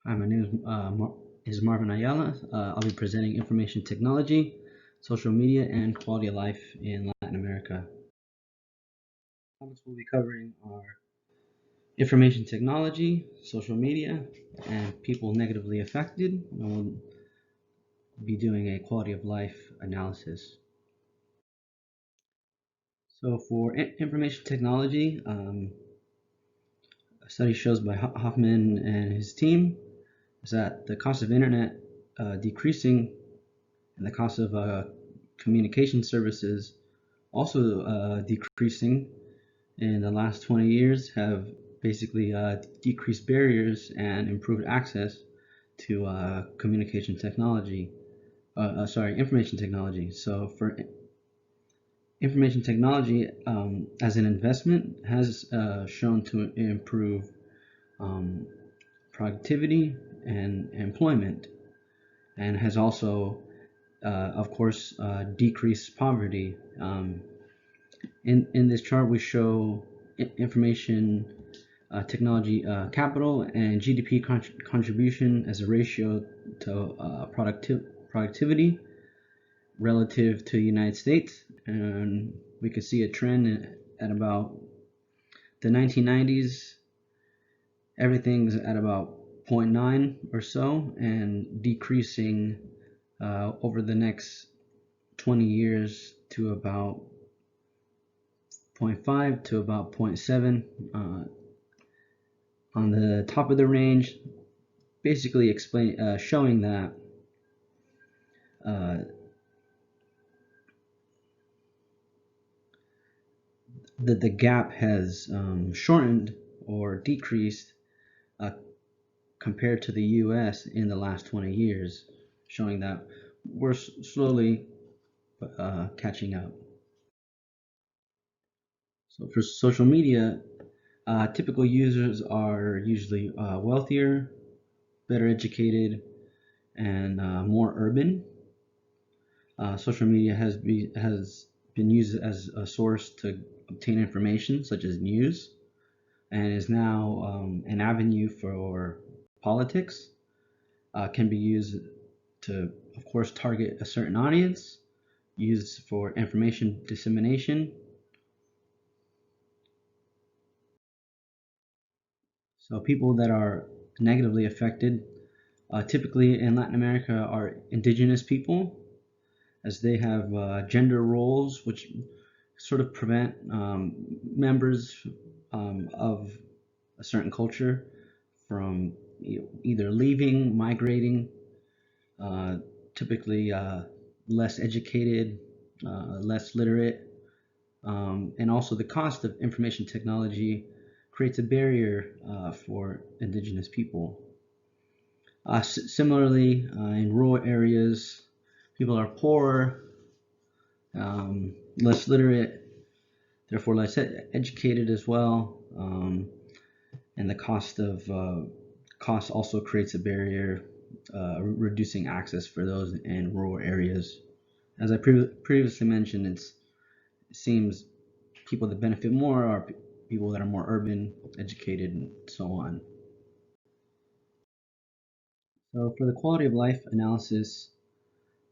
Hi, my name is Marvin Ayala. I'll be presenting information technology, social media, and quality of life in Latin America. Topics we'll be covering are information technology, social media, and people negatively affected. And we'll be doing a quality of life analysis. So for information technology, a study shows by Hoffman and his team is that the cost of internet decreasing and the cost of communication services also decreasing in the last 20 years have basically decreased barriers and improved access to communication technology. Information technology. So for information technology as an investment has shown to improve um, productivity and employment, and has also of course, decrease poverty. In this chart, we show information technology capital and GDP contribution as a ratio to productivity relative to the United States. And we could see a trend at about the 1990s. Everything's at about zero point 0.9 or so, and decreasing over the next 20 years to about 0.5 to about 0.7 on the top of the range, basically showing that uh, the gap has shortened or decreased uh, compared to the US in the last 20 years, showing that we're slowly catching up. So for social media, typical users are usually wealthier, better educated, and more urban. Social media has been used as a source to obtain information such as news, and is now an avenue for politics. Can be used to, of course, target a certain audience, used for information dissemination. So people that are negatively affected, typically in Latin America, are indigenous people, as they have gender roles which sort of prevent members of a certain culture from either leaving, migrating, uh, typically less educated, less literate, and also the cost of information technology creates a barrier for indigenous people. Similarly, in rural areas, people are poorer, less literate, therefore less educated as well, and the cost also creates a barrier, reducing access for those in rural areas. As I previously mentioned, it seems people that benefit more are people that are more urban, educated, and so on. So for the quality of life analysis,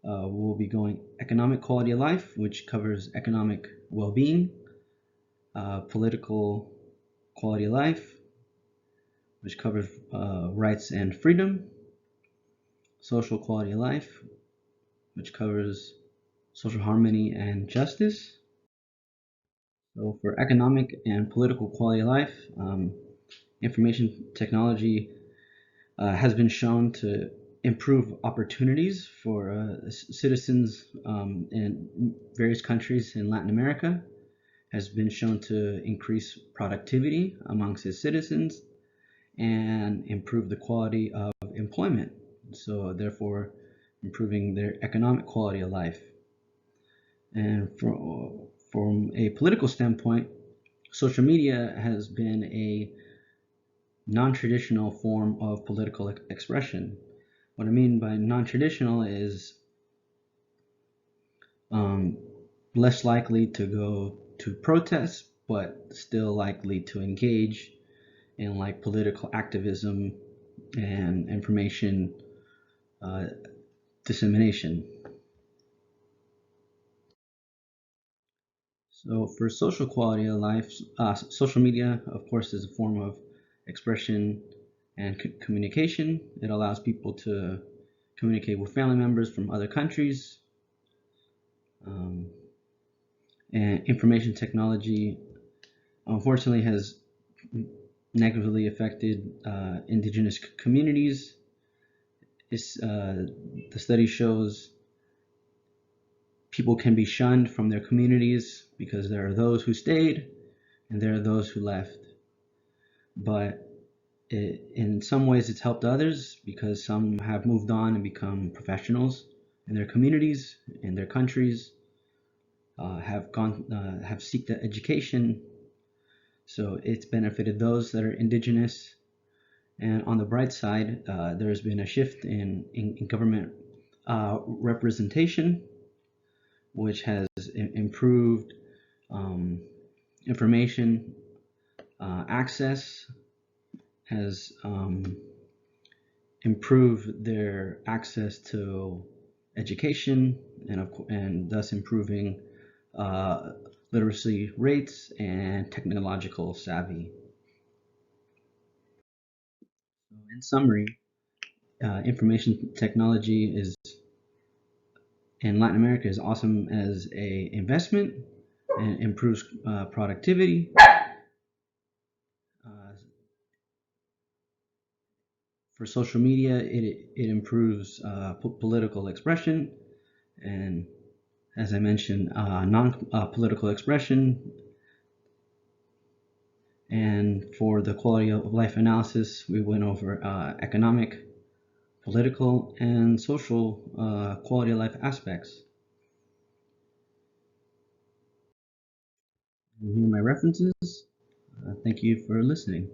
we'll be going economic quality of life, which covers economic well-being, political quality of life, which covers rights and freedom, social quality of life, which covers social harmony and justice. So for economic and political quality of life, information technology has been shown to improve opportunities for citizens in various countries in Latin America, has been shown to increase productivity amongst its citizens and improve the quality of employment, so therefore improving their economic quality of life. And from a political standpoint, social media has been a non-traditional form of political expression. What I mean by non-traditional is um, less likely to go to protests, but still likely to engage in like political activism and information dissemination. So for social quality of life, social media, of course, is a form of expression and communication. It allows people to communicate with family members from other countries. Um, and information technology, unfortunately, has negatively affected indigenous communities. The study shows people can be shunned from their communities because there are those who stayed and there are those who left. But in some ways, it's helped others because some have moved on and become professionals in their communities, in their countries, have seeked education. So it's benefited those that are indigenous. And on the bright side, there's been a shift in government representation, which has improved um, information access, has improved their access to education, and thus improving uh, literacy rates and technological savvy. In summary, information technology is in Latin America is awesome as a investment and improves productivity. Uh, for social media, it improves political expression, and as I mentioned, non-political expression. And for the quality of life analysis, we went over economic, political, and social quality of life aspects. And here are my references. Thank you for listening.